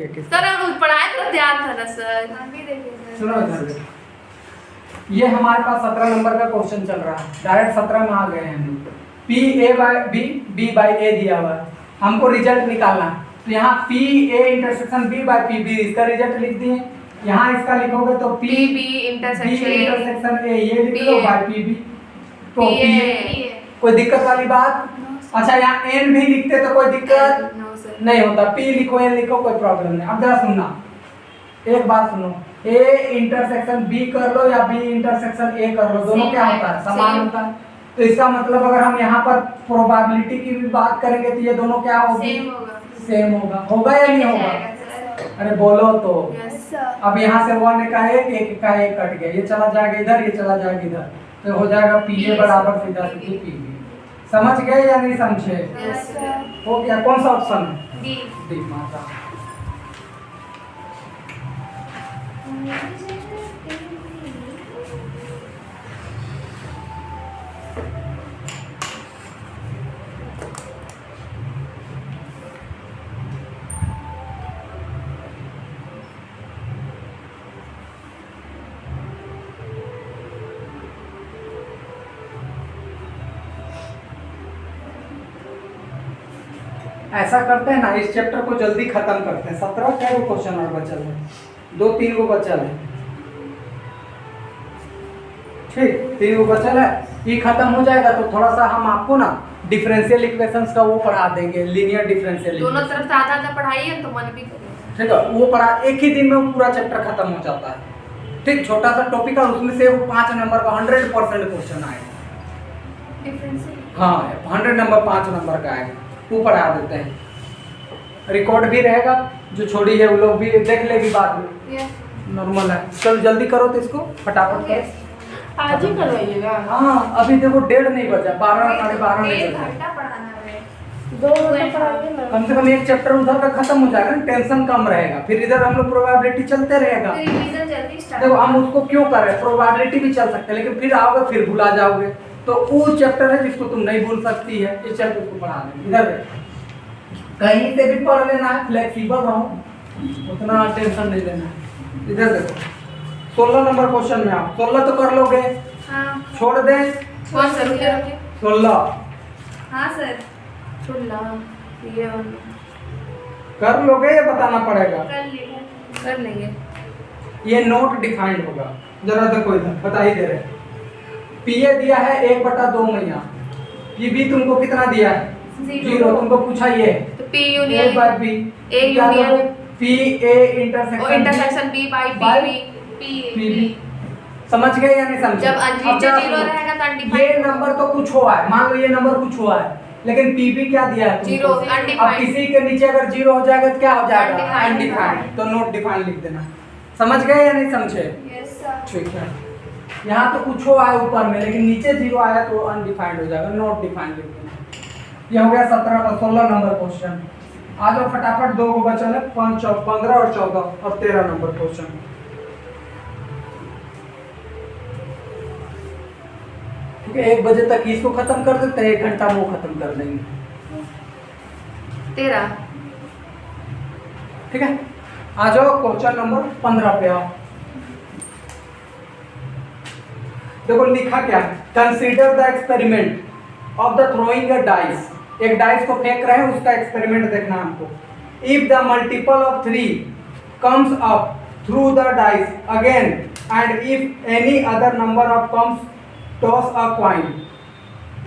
Sir हम पढ़ाए तो ध्यान था ना सर। सुनो इधर, ये हमारे पास 17 नंबर का क्वेश्चन चल रहा है, डायरेक्ट 17 में आ गए हैं हम। P A by B, B by A दिया हुआ है, हमको रिजल्ट निकालना है। तो यहाँ P A intersection B by P B, इसका रिजल्ट लिख दिए। यहाँ इसका लिखोगे तो पी बी इंटरसेक्शन ए ये लिख लो बाई पी बी, तो पी ए। कोई दिक्कत वाली बात? अच्छा यहाँ एन भी लिखते तो कोई दिक्कत नहीं होता, पी लिखो एन लिखो कोई प्रॉब्लम नहीं। अब जरा सुनना, एक बात सुनो, ए इंटरसेक्शन बी कर लो या बी इंटरसेक्शन ए कर लो, दोनों क्या होता है? समान होता है। तो इसका मतलब अगर हम यहाँ पर प्रोबेबिलिटी की भी बात करेंगे तो ये दोनों क्या होगी? सेम होगा। होगा या नहीं होगा? अरे बोलो तो। अब यहाँ से वन का एक का एक कट गया, ये चला जाएगा इधर, ये चला जाएगा इधर, तो हो जाएगा पी ए बराबर सीधा सीधी पी बी। समझ गए या नहीं समझे? हो गया। कौन सा ऑप्शन है? डी माता। ऐसा करते हैं ना, इस चैप्टर को जल्दी खत्म करते हैं। 17 क्या वो क्वेश्चन और बचल है, 2-3 को बचल है। ठीक, 3 को बचल है, ये खत्म हो जाएगा तो थोड़ा सा हम आपको ना डिफरेंशियल इक्वेशंस का वो पढ़ा देंगे, लीनियर डिफरेंशियल। दोनों तरफ से आधा आधा पढ़ाइए तो मन भी करेगा। ठीक है, वो पढ़ा एक ही दिन में वो पूरा चैप्टर खत्म हो जाता है। ठीक, छोटा सा टॉपिक है, उसमें से वो 5 नंबर का 100% क्वेश्चन आएगा। हाँ 100 नंबर 5 नंबर का आएगा, वो पढ़ा देते हैं। रिकॉर्ड भी रहेगा, जो छोड़ी है वो लोग भी देख लेगी बाद में। नॉर्मल है। चल जल्दी करो तो इसको फटाफट करो। आज ही करवाइएगा। हाँ अभी देखो 1:30 नहीं बजा, 12 साढ़े 12 नहीं बजा। कम से कम एक चैप्टर उधर का खत्म हो जाएगा, टेंशन कम रहेगा। फिर इधर हम लोग प्रोबेबिलिटी चलते रहेगा। देखो हम उसको क्यों कर रहे हैं, प्रोबेबिलिटी भी चल सकते हैं, लेकिन फिर आओगे फिर भुला जाओगे। तो वो चैप्टर है जिसको तुम नहीं भूल सकती है, इस चैप्टर को पढ़ा देंगे। इधर कहीं से भी पढ़ लेना है, फ्लेक्सिबल रहो, उतना टेंशन नहीं लेना है। इधर देखो 16 नंबर क्वेश्चन में आप 16 तो कर लोगे? हाँ। छोड़ दे? कौन सा? रुकिए 16। हाँ सर। 16 ये कर लोगे या बताना पड़ेगा? कर लेंगे। ये नोट डिफाइंड होगा, जरा देखो इधर बता ही दे रहे। पी ए दिया है 1/2 मैया, पी बी तुमको कितना दिया है? 0। तुमको पूछा ये तो P union A by B, A union P A intersection B by P B. समझ गए या नहीं समझे? जब नीचे 0 रहेगा तो अनडिफाइंड। ये नंबर तो कुछ हुआ है, मान लो ये नंबर कुछ हुआ है, लेकिन पी बी क्या दिया है? 0 अब अनडिफाइंड। किसी के नीचे अगर 0 हो जाएगा तो क्या हो जाएगा? अनडिफाइंड। तो नोट डिफाइंड लिख देना। समझ गए या नहीं समझे? Yes sir. ठीक है, यहाँ तो कुछ हुआ है ऊपर में, लेकिन नीचे 0 आया तो अनडिफाइंड हो जाएगा, नॉट डिफाइंड लिख देना। ये हो गया 16 नंबर क्वेश्चन। आ जाओ फटाफट, 2 को बचल है, 5, 15 और 14 और 13 नंबर क्वेश्चन। ठीक है, 1 बजे तक इसको खत्म कर देते हैं, 1 घंटा वो खत्म कर देंगे। 13। ठीक है, आ जाओ क्वेश्चन नंबर 15 पे आओ। देखो लिखा क्या है, consider the experiment of the throwing a dice. एक डाइस को फेंक रहे हैं, उसका एक्सपेरिमेंट देखना है हमको। If the multiple of 3 comes up through the dice again and if any other number of comes toss a coin,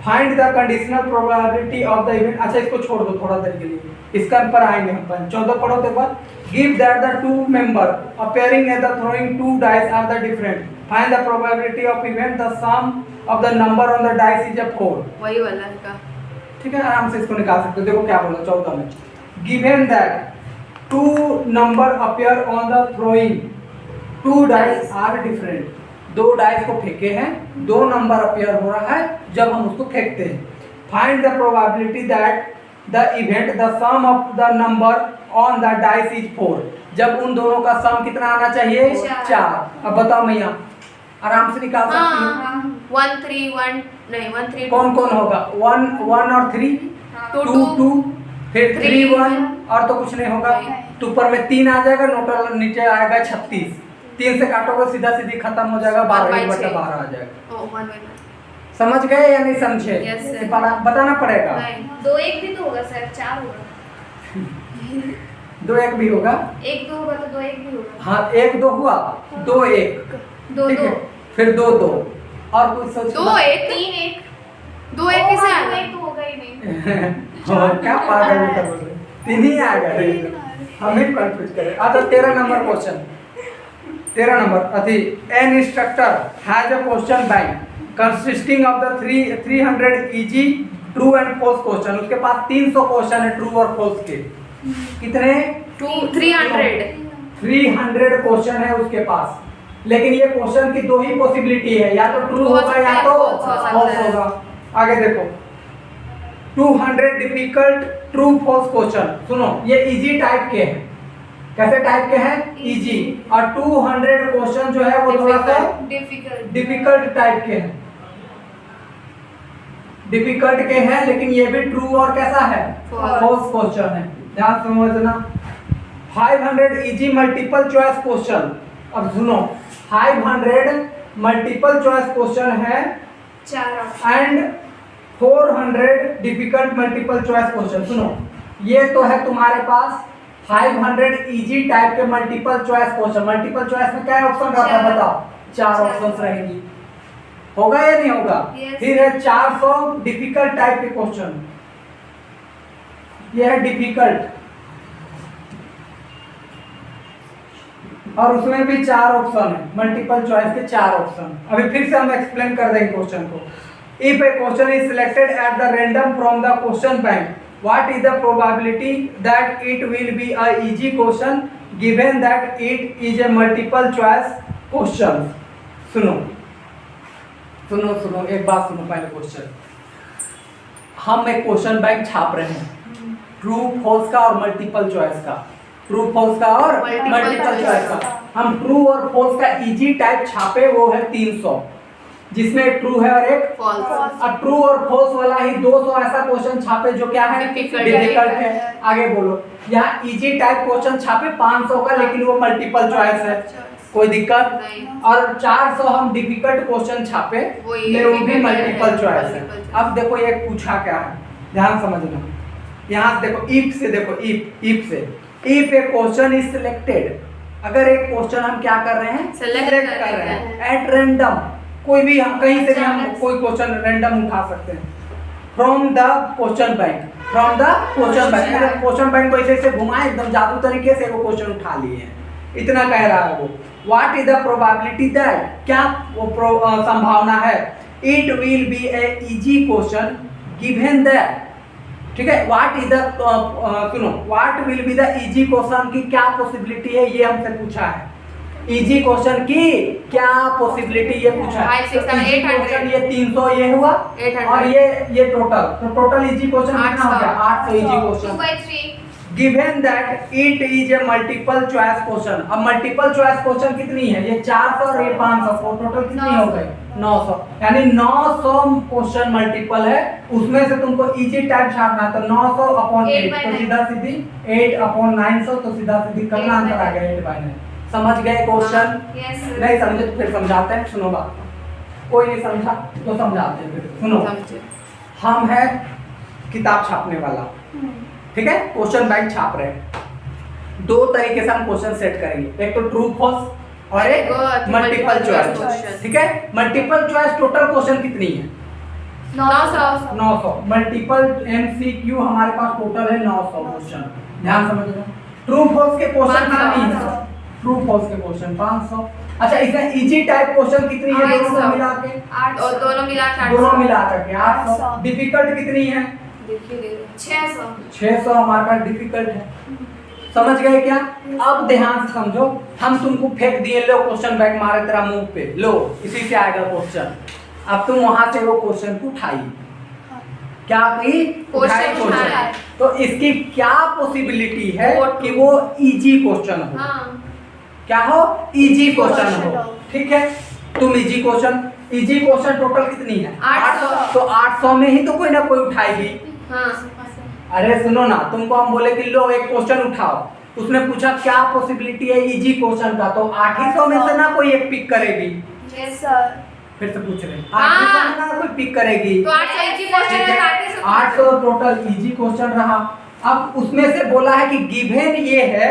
find the conditional probability of the event. अच्छा इसको छोड़ दो थोड़ा देर के लिए, इसका पर आएंगे हम। 14 पढ़ो तो बाद। Give that the 2 member appearing at the throwing 2 dice are the different, find the probability of event, the sum of the number on the dice is a 4। वही वाला है का। ठीक है, आराम से इसको निकाल सकते हो। देखो क्या बोला 14 में, given that 2 number appear on the throwing 2 dice are different। 2 dice को फेंके हैं, 2 नंबर अपीयर हो रहा है जब हम उसको फेंकते हैं। Find the probability that the event the sum of the number on the dice is 4। जब उन दोनों का सम कितना आना चाहिए? 4। अब बताओ मैया, आराम से निकाल सकती हो। 1 3 1 नहीं 1 3 कौन कौन होगा? 1 1 और 3 2 2 फिर 3 1 और तो कुछ नहीं होगा। नहीं। तो ऊपर में 3 आ जाएगा, नोटल नीचे आएगा 36। 3 से काटोगे सीधा सीधी खत्म हो जाएगा, 12/12 आ जाएगा। ओ 1/12 समझ गए या नहीं समझे? Yes, sir. ये बताना पड़ेगा। नहीं 2 1 भी तो होगा सर, 4 होगा। 2 1 भी होगा। 1 2 होगा तो 2 1 भी होगा। हाँ 1 2 हुआ, 2 1 2 ठीक 2 है, फिर 2 2 और कुछ सोच 2 1 3 1 2 1 किसे आ 2 गया? 1 तो होगा ही नहीं। और क्या पागल है बोल रहे, 3 ही आ गए, हम ही कंफ्यूज करें। अच्छा 13 नंबर क्वेश्चन, 13 नंबर अति an instructor has a question bank consisting of the 300 easy true and false question. उसके पास 300 क्वेश्चन है ट्रू और फॉल्स के। कितने? 300 क्वेश्चन है उसके पास, लेकिन ये क्वेश्चन की 2 ही पॉसिबिलिटी है, या तो ट्रू होगा या तो फॉल्स होगा। आगे देखो 200 डिफिकल्ट ट्रू फॉल्स क्वेश्चन। सुनो ये इजी टाइप के हैं। कैसे टाइप के हैं? इजी। और 200 क्वेश्चन जो है वो थोड़ा सा डिफिकल्ट टाइप के हैं, डिफिकल्ट के हैं, लेकिन ये भी ट्रू और कैसा है? फॉल्स क्वेश्चन है। ध्यान समझना। 500 इजी मल्टीपल चॉइस क्वेश्चन। अब सुनो 500 मल्टीपल चॉइस क्वेश्चन है 4 and 400 difficult multiple choice question. सुनो ये तो है तुम्हारे पास 500 इजी टाइप के multiple choice question. Multiple choice में क्या ऑप्शन रहता है बताओ? 4 ऑप्शंस रहेंगी। होगा या नहीं होगा? Yes. फिर है 400 डिफिकल्ट टाइप के क्वेश्चन। ये है डिफिकल्ट, और उसमें भी 4 ऑप्शन है, मल्टीपल चॉइस के 4 ऑप्शन। अभी फिर से हम एक्सप्लेन कर देंगे क्वेश्चन को। If A question is selected at the random from the question bank, what is the probability that it will be a easy question given that it is a multiple choice question? सुनो सुनो सुनो एक बात सुनो। पहले question, हम एक question bank छाप रहे हैं ट्रू फॉल्स का और मल्टीपल चॉइस का, ट्रू फॉल्स का और मल्टीपल चॉइस का। हम ट्रू और फॉल्स का इजी टाइप छापे, वो है 300, जिसमें एक ट्रू है और एक फॉल्स। और ट्रू और फॉल्स वाला ही 200 ऐसा क्वेश्चन छापे जो क्या है? डिफिकल्ट है। आगे बोलो। यहाँ इजी टाइप क्वेश्चन छापे 500 का, लेकिन वो मल्टीपल चॉइस है, कोई दिक्कत नहीं। और 400 हम डिफिकल्ट क्वेश्चन छापे, वो भी मल्टीपल चॉइस है। अब देखो ये पूछा क्या है, ध्यान समझना। यहाँ देखो इफ से, देखो इफ से, if A question is selected, अगर एक क्वेश्चन हम क्या कर रहे हैं? Select कर रहे हैं एट रैंडम, कोई भी हम कहीं से भी हम कोई क्वेश्चन रैंडम उठा सकते हैं। From the question bank, from the question bank, question bank को ऐसे घुमाए एकदम जादू तरीके से वो क्वेश्चन उठा लिए हैं, इतना कह रहा है वो। What is the probability that, क्या वो संभावना है? It will be a easy question given that, ठीक है। व्हाट इज द सुनो, what will be the easy question की क्या पॉसिबिलिटी है, ये हमसे पूछा है। इजी क्वेश्चन की क्या पॉसिबिलिटी, ये पूछा है। 5 6 7 800 ये 300 ये हुआ 800 और ये टोटल, तो टोटल इजी क्वेश्चन कितना हो गया? 800 easy 2 question by 3 given that it is a multiple choice question. अब मल्टीपल चॉइस क्वेश्चन कितनी है? ये 400 और ये 500, तो टोटल कितनी हो गई? 900। यानी 900 क्वेश्चन मल्टीपल है, उसमें से तुमको इजी टाइप छापना है, तो 900 अपॉन 8, तो सीधा सीधी 8 अपॉन 900, तो सीधा सीधी कितना आंसर आ गया? 8/9। समझ गए क्वेश्चन? yes नहीं समझे तो फिर समझाते हैं, सुनो बात। कोई नहीं समझा तो समझाते हैं फिर। सुनो, हम है किताब छापने वाला, ठीक है, क्वेश्चन बैंक छाप रहे हैं। 2 तरीके से हम क्वेश्चन सेट करेंगे, एक तो ट्रू फॉल्स और एक मल्टीपल चॉइस, ठीक है। मल्टीपल चॉइस टोटल क्वेश्चन कितनी है? 900। मल्टीपल एमसीक्यू हमारे पास टोटल है 900 क्वेश्चन, ध्यान समझना। ट्रू फॉल्स के क्वेश्चन कितनी है? ट्रू फॉल्स के क्वेश्चन 500। अच्छा इसमें इजी टाइप क्वेश्चन कितनी है? दोनों को मिला के 800 और दोनों मिला के दोनों 800। मिला करके 800। डिफिकल्ट कितनी है? देखिए 600 600 हमारे पास डिफिकल्ट है। समझ गए क्या? अब ध्यान से समझो, हम तुमको फेंक दिए, लो क्वेश्चन बैंक मारे तेरा मुंह पे, लो इसी से आएगा क्वेश्चन। अब तुम वहां से वो क्वेश्चन को उठाइए, क्या की क्वेश्चन, तो इसकी क्या पॉसिबिलिटी है वो कि वो इजी क्वेश्चन हो? हाँ क्या हो? इजी क्वेश्चन हो, ठीक है। तुम इजी क्वेश्चन टोटल कितनी है? 800। तो 800 में ही तो कोई ना कोई उठाएगी। हाँ अरे सुनो ना, तुमको हम बोले कि लो एक क्वेश्चन उठाओ, उसने पूछा क्या पॉसिबिलिटी है इजी क्वेश्चन का, तो 800 में से ना कोई एक पिक करेगी। Yes sir. फिर से पूछ रहे हाँ। 800 में ना कोई पिक करेगी, तो 800 इजी क्वेश्चन है, 800 टोटल इजी क्वेश्चन रहा। अब उसमें से बोला है कि गिवन ये है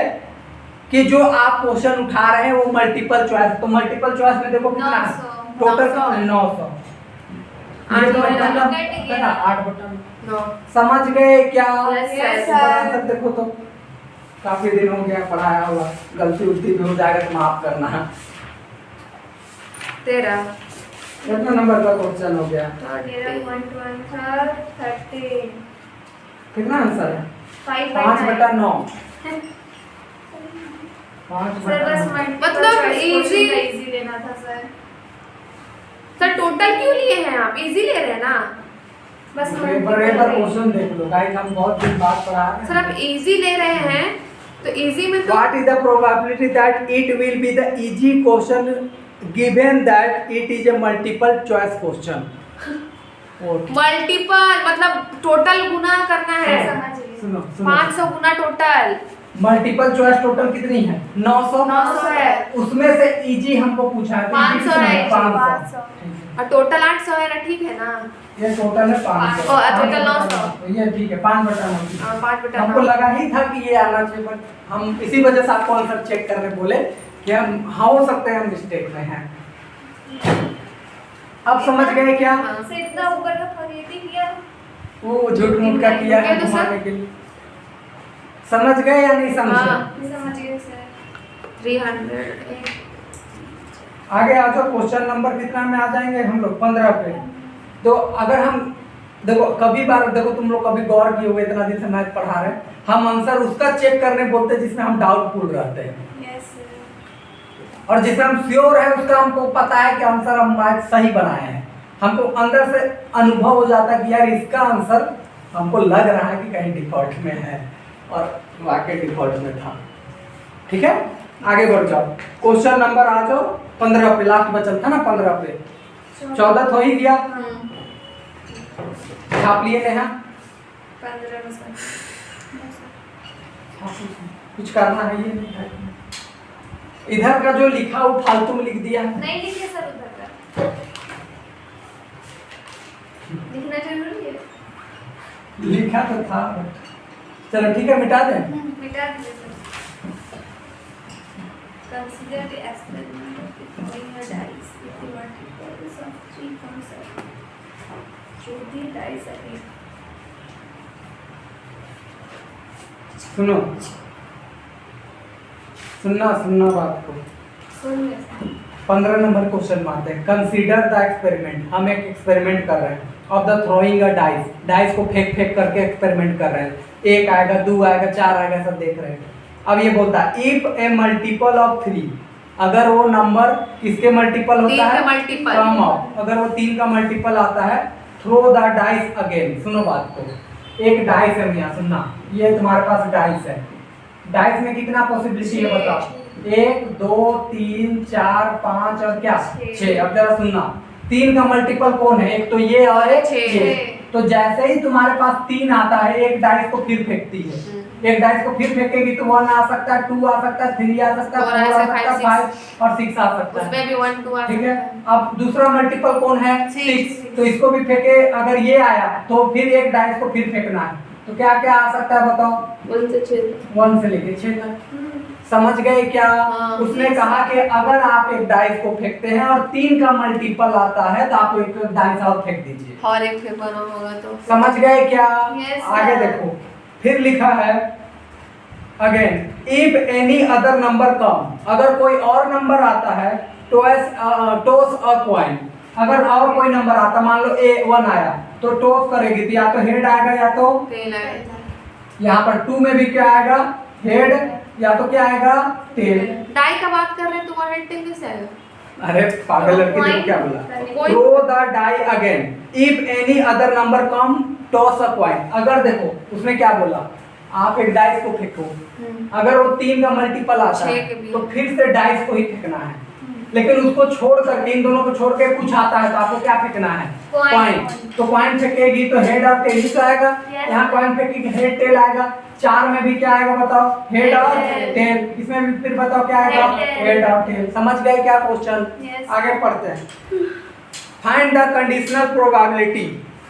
कि जो आप क्वेश्चन उठा रहे हैं वो मल्टीपल चॉइस, तो मल्टीपल चॉइस में देखो कितना है 900 टोटल 900 ये तो 8 मतलब कट गया। कितना 8 बटा 9। समझ गए क्या? Yes, yes, तो आंसर देखो तो काफी दिन हो गया पढ़ाया हुआ, गलती उलती भी हो जाएगा तो माफ करना। 13 कितना नंबर का क्वेश्चन हो गया? मेरा 1 था 13। कितना आंसर है? 5 5 बटा 9। 5 सर बस बटा 9। मतलब easy- इजी लेना था सर। सर टोटल क्यों लिए हैं आप? इजी ले रहे हैं ना बस पेपर क्वेश्चन देख लो गाइस, हम बहुत दिन बाद पढ़ा रहे हैं। सर, आप इजी ले रहे हैं तो इजी में तो What is the probability that it will be the easy question given that it is a multiple choice question? Multiple मतलब टोटल गुना करना है। समझ गए। सुनो 500 गुना टोटल मल्टीपल चॉइस टोटल कितनी है? 900। 900 है उसमें से इजी हमको पूछा है, तो 500 easy है, कितना 500। 500। और टोटल 800 है ना, ठीक है ना? ये टोटल है 500। और टोटल 900। तो ये ठीक है 5 बटा 9। 5 बटा हमको 9। लगा ही था कि ये आना चाहिए, बट हम इसी वजह से आपको आंसर चेक करने बोले कि हम हो सकते हैं हम मिस्टेक में हैं। अब समझ गए क्या? से इतना ऊपर का खरीदी किया। वो झूठ मूठ का किया है तो सर- घुमाने के लिए। समझ गए या नहीं समझे? हाँ। समझ गए सर। 300 आगे आ जाओ, क्वेश्चन नंबर कितना में आ जाएंगे हम लोग? 15 पे। तो अगर हम देखो कभी बार देखो तुम लोग कभी गौर किए होगे, इतना दिन से मैथ पढ़ा रहे हैं, हम आंसर उसका चेक करने बोलते हैं जिसमें हम डाउटफुल रहते हैं, यस सर। और जिसमें हम श्योर है उसका हमको पता है कि आंसर हम मैथ सही बनाए हैं। हमको अंदर से अनुभव हो जाता है कि यार इसका आंसर हमको लग रहा है कि कहीं डिफॉल्ट में है, और वाकई डिफॉल्ट में था। ठीक है, आगे बढ़ जाओ। क्वेश्चन नंबर आ जाओ 15 पे, लास्ट बचल था ना 15 पे। 14 तो ही गया, छाप लिए नेहा? 15 में सर। कुछ करना है ये नहीं है। इधर का जो लिखा वो फालतू में लिख दिया है। नहीं लिखे सर उधर का। लिखना जरूरी है। लिखा तो था but- चलो ठीक है, मिटा दें। मिटा दीजिए sir. Consider the experiment of throwing a dice with the multiples of 3 concepts. Throw the dice again. सुनो, सुनना बात को। सुन ले सर। 15 नंबर क्वेश्चन मारते हैं। कंसीडर द एक्सपेरिमेंट, हम एक एक्सपेरिमेंट कर रहे हैं of the throwing a dice, dice को फेंक फेंक करके एक्सपेरिमेंट कर रहे हैं। 1 आएगा, 2 आएगा, 4 आएगा, सब देख रहे हैं। अब ये बोलता है इफ ए मल्टीपल ऑफ 3, अगर वो नंबर किसके मल्टीपल होता 3 है? का multiple। कम ऑफ, अगर वो 3 का मल्टीपल आता है, थ्रो द डाइस अगेन। सुनो बात को, एक डाइस है मियां, सुनना, ये तुम्हारे पास डाइस है। डाइस में कितना पॉसिबिलिटी है बताओ? 1 2 3 4 5 और क्या 6। अब जरा सुनना, 3 का मल्टीपल कौन है? एक तो ये और एक 6। तो जैसे ही तुम्हारे पास 3 आता है, एक डाइस को फिर फेंकती है। एक डाइस को फिर फेंकेगी तो 1 आ सकता है, 2 आ सकता है, 3 आ सकता है, 4 आ सकता है, 5 और 6 आ सकता है। उसमें भी 1 2 आ ठीक सकता है, है। अब दूसरा मल्टीपल कौन है? 6। 6। तो इसको भी फेंके, अगर ये आया तो फिर एक डाइस को फिर फेंकना है। तो क्या क्या आ सकता है बताओ? 1 से 6 1 से लेके 6 तक। समझ गए क्या? हाँ। उसने कहा कि अगर आप एक डाइस को फेंकते हैं और 3 का मल्टीपल आता है तो आप एक डाइस और फेंक दीजिए। और एक फेंक बना होगा तो समझ गए क्या? Yes, आगे sir. देखो, फिर लिखा है again if any other number come, अगर कोई और नंबर आता है, टॉस अ कॉइन, अगर और कोई नंबर आता, मान लो A1 आया तो टॉस करेगी तो या तो हेड आएगा या तो टेल आएगा। यहाँ पर 2 में भी क्या आएगा? हेड, या तो क्या आएगा? टेल। डाई का बात कर रहे हैं, तुम्हारा टेल कैसे आएगा? अरे पागल लड़की, देखो क्या बोला। कोई throw the die again if any other number come toss a coin. अगर देखो उसने क्या बोला, आप एक डाइस को फेंको, अगर वो 3 का मल्टीपल आता है 6 के भी। तो फिर से डाइस को ही फेंकना है। लेकिन उसको छोड़ करके, इन दोनों को छोड़ के कुछ आता है तो आपको क्या फेंकना है? कॉइन। तो कॉइन फेंकेगी तो हेड और टेल ही तो आएगा। यहाँ कॉइन फेंकेगी हेड टेल आएगा। 4 में भी क्या आएगा बताओ? हेड और टेल। इसमें भी फिर बताओ क्या आएगा? हेड और टेल। समझ गए क्या क्वेश्चन? आगे पढ़ते हैं। Find the conditional probability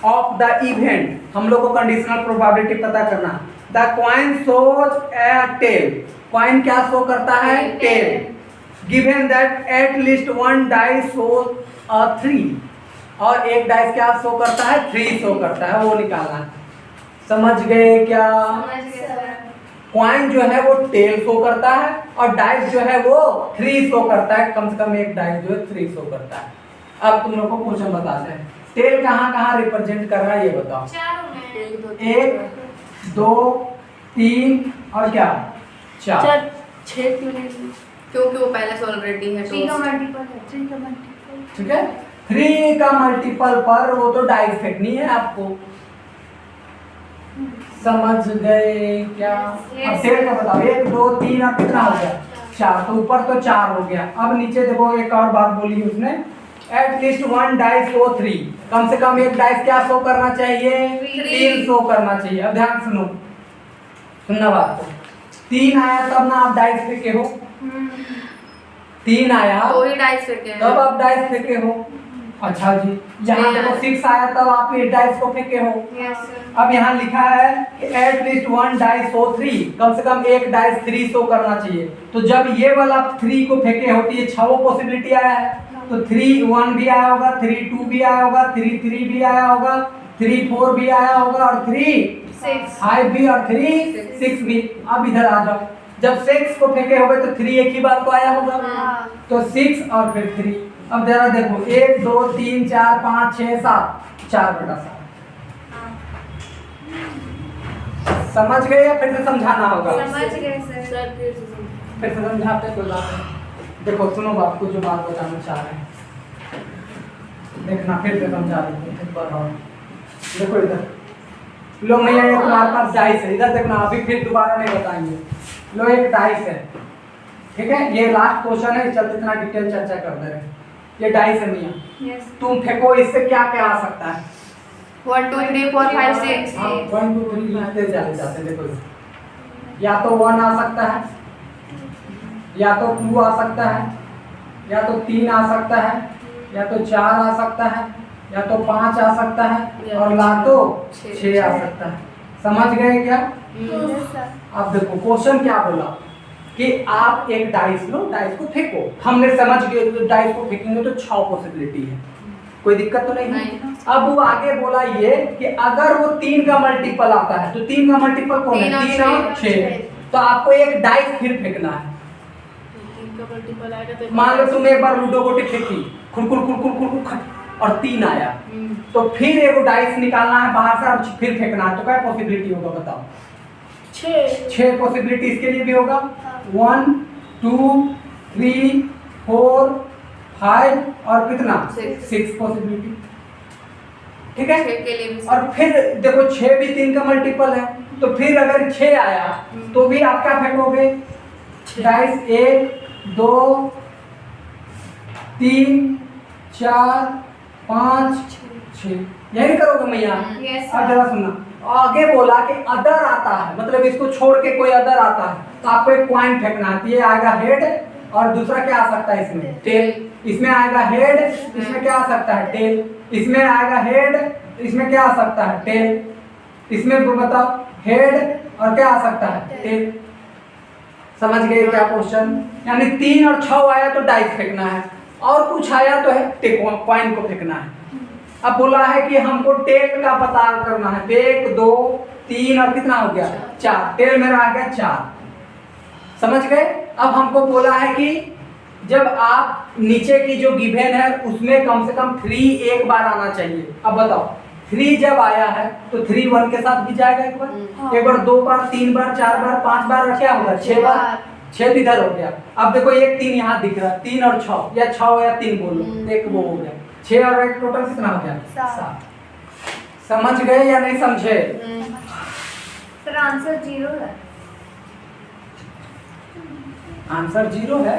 of the event. हम लोग को कंडीशनल प्रोबेबिलिटी पता करना। The coin shows a tail. Coin क्या शो करता है? Tail. Given that at least one dice shows a 3 और एक डाइस क्या शो करता है? 3 शो करता है, वो निकालना है। समझ गए क्या? कॉइन जो है वो टेल शो करता है और डाइस जो है वो 3 शो करता है। कम से कम एक डाइस जो है 3 शो करता है। अब तुम लोग को क्वेश्चन बताते हैं। टेल कहाँ कहाँ रिप्रेजेंट कर रहा है ये बताओ? 1 2 3 और क्या 4 6 क्यों नहीं? क्योंकि वो पहले से ऑलरेडी है। 3 का मल्टीपल है। 3 का मल्टीपल। ठीक है। 3 का मल्टीपल पर वो तो डाइस फेंकनी है आपको। समझ गए क्या? अब टेल का बताओ। 1 2 3 और कितना हो गया? 4। तो ऊपर तो 4 हो गया। अब नीचे देखो एक और बात बोली उसने, eight least one dice show 3। कम से कम एक डाइस क्या शो करना चाहिए? 3 शो करना चाहिए। अब ध्यान सुनो, सुनना बात को। 3 आया तब ना आप डाइस फेंके हो। 3 आया तो ही डाइस फेंके हैं। तब आप डाइस फेंके हो। अच्छा जी, यहाँ देखो 6 आया तब आप ये डाइस को फेंके हो। अब यहाँ लिखा है कि eight least one dice show 3। कम से कम एक डाइस 3 शो करना चाहिए। तो जब ये वाला 3 को फेंके होती है 6 पॉसिबिलिटी आया है। तो 3 1 भी आया होगा, 3 2 भी आया होगा, 3 3 भी आया होगा, 3 4 भी आया होगा और 3 5 भी और 3 6 भी। अब इधर आ जाओ। जब 6 को फेंके होगे तो 3 एक ही बार को आया होगा। तो 6 और फिर 3। अब जरा देखो 1 2 3 4 5 6 7 4/7। समझ गए या फिर से समझाना होगा? समझ गए सर। फिर से समझाते कोई बात नहीं। देखो सुनो बात को, जो बात बताना चाह रहे हैं देखना, फिर से समझा देंगे एक बार और। देखो इधर लो भैया, ये तुम्हारे पास डाइस है। इधर देखना, अभी फिर दोबारा नहीं बताएंगे। लो एक डाइस है, ठीक है। ये लास्ट क्वेश्चन है, चलते इतना डिटेल चर्चा कर दे रहे हैं। ये डाइस है मियां, तुम फेंको, इससे क्या क्या आ सकता है? 1 2 3 4 5 6। 1 2 3 लिखते चले जाते। देखो या तो 1 आ सकता है, या तो 2 आ सकता है, या तो 3 आ सकता है, या तो 4 आ सकता है, या तो 5 आ सकता है और ला तो 6 आ सकता है। समझ गए क्या? अब देखो क्वेश्चन क्या बोला कि आप एक डाइस लो, डाइस को फेंको। हमने समझ गए तो डाइस को फेंकेंगे तो 6 पॉसिबिलिटी है, कोई दिक्कत तो नहीं है। अब वो आगे बोला ये कि अगर वो 3 का मल्टीपल आता है तो 3 का मल्टीपल कौन है? 3 और 6। तो आपको एक डाइस फिर फेंकना है। मान लो तुम एक बार लूडो गोटी फेंकी, खुरकुर खुरकुर खुरकुर खट और 3 आया, तो फिर एक डाइस निकालना है बाहर से और फिर फेंकना है। तो क्या पॉसिबिलिटी होगा बताओ? 6 पॉसिबिलिटी इसके लिए भी होगा। 1 2 3 4 5 और कितना? 6 पॉसिबिलिटी, ठीक है। 6 के लिए भी। और फिर देखो 6 भी 3 का मल्टीपल है, तो फिर अगर 6 आया तो भी आप क्या फेंकोगे? डाइस 1 2 3 4 5 6, यही करोगे मैया? अब जरा सुनना, आगे बोला कि अदर आता है, मतलब इसको छोड़ के कोई अदर आता है तो आपको एक कॉइन फेंकना है। ये आएगा हेड और दूसरा क्या आ सकता है इसमें? टेल। इसमें आएगा हेड, इसमें क्या आ सकता है? टेल। इसमें आएगा हेड, इसमें क्या आ सकता है? टेल। इसमें बताओ हेड और क्या आ सकता है? टेल। समझ गए क्या क्वेश्चन? यानी 3 और 6 आया तो डाइस फेंकना है, और कुछ आया तो है कॉइन को फेंकना है। अब बोला है कि हमको टेल का पता करना है। 1 2 3 और कितना हो गया? 4। टेल मेरा आ गया 4। समझ गए? अब हमको बोला है कि जब आप नीचे की जो गिवन है उसमें कम से कम 3 एक बार आना चाहिए। अब बताओ 3 जब आया है तो 3 1 के साथ भी जाएगा एक बार, एक बार 2 बार 3 बार 4 बार 5 बार, क्या होगा? 6 बार। 6 इधर हो गया। अब देखो एक 3 यहाँ दिख रहा है, 3 और 6 या 6 या 3 बोलो, एक वो हो गया। 6 और 1 टोटल कितना हो गया? 7। समझ गए या नहीं समझे? सर आंसर 0 है। आंसर 0 है।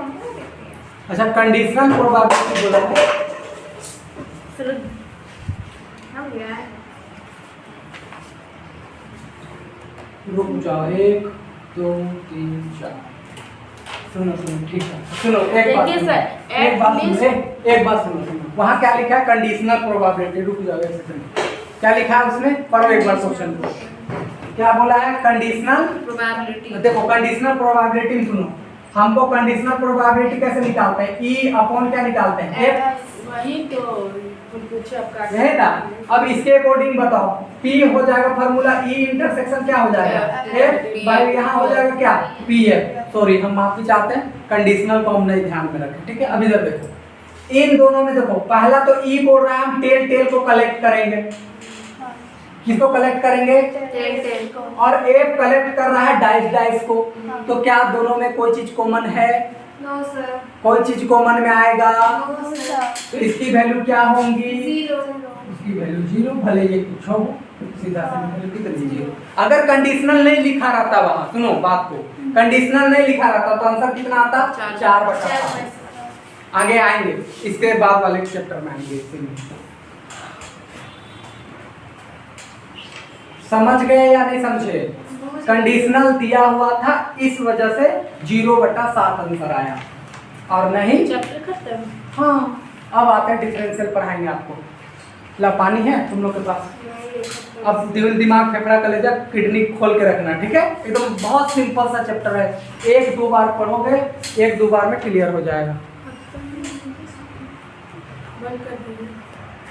कौन सा देखते हैं? अच्छा कंडीशनल प्रोबेबिलिटी बोला है। चलो हम गया है। रुक जाओ 1 2 3 4 सुनो सुनो ठीक है सुनो एक बात देखिए सुनो, सर, एक बात at सुनो एक बात सुनो सुनो वहाँ क्या लिखा है कंडीशनल प्रोबेबिलिटी। रुक जाओ एक सेकंड क्या लिखा है उसमें पढ़ो एक बार क्वेश्चन को। क्या बोला है कंडीशनल प्रोबेबिलिटी। देखो कंडीशनल प्रोबेबिलिटी सुनो हमको कंडीशनल प्रोबेबिलिटी कैसे निकालते हैं ई अपॉन क्या निकालते हैं एफ वही तो कुछ आपका यही ना। अब इसके अकॉर्डिंग बताओ P हो जाएगा फार्मूला E इंटरसेक्शन क्या हो जाएगा F बाई यहाँ हो जाएगा क्या PF। सॉरी हम माफी चाहते हैं कंडीशनल को हम नहीं ध्यान में रखें ठीक है। अब इधर देखो इन दोनों में देखो पहला तो E बोल रहा है हम टेल को कलेक्ट करेंगे। किसको कलेक्ट करेंगे टेल को। और F कलेक्ट कर रहा है डाइस को। तो क्या दोनों में कोई चीज कॉमन है नो सर। कोई चीज कॉमन में आएगा नो सर। तो इसकी वैल्यू क्या होंगी 0। उसकी वैल्यू 0 भले ये कुछ हो सीधा सिंपल लिख लीजिए। अगर कंडीशनल नहीं लिखा रहता वहां सुनो बात को कंडीशनल नहीं लिखा रहता तो आंसर कितना आता 4/5। आगे आएंगे इसके बाद वाले चैप्टर में आएंगे इसमें। समझ गए या नहीं समझे कंडीशनल दिया हुआ था इस वजह से 0/7 आंसर आया और नहीं चैप्टर खत्म। हाँ अब आते हैं डिफरेंशियल पढ़ाएंगे आपको। ला पानी है तुम लोग के पास अब दिल दिमाग फेफड़ा कलेजा किडनी खोल के रखना ठीक है। एकदम बहुत सिंपल सा चैप्टर है 1-2 बार पढ़ोगे 1-2 बार में क्लियर हो जाएगा। बंद कर दीजिए।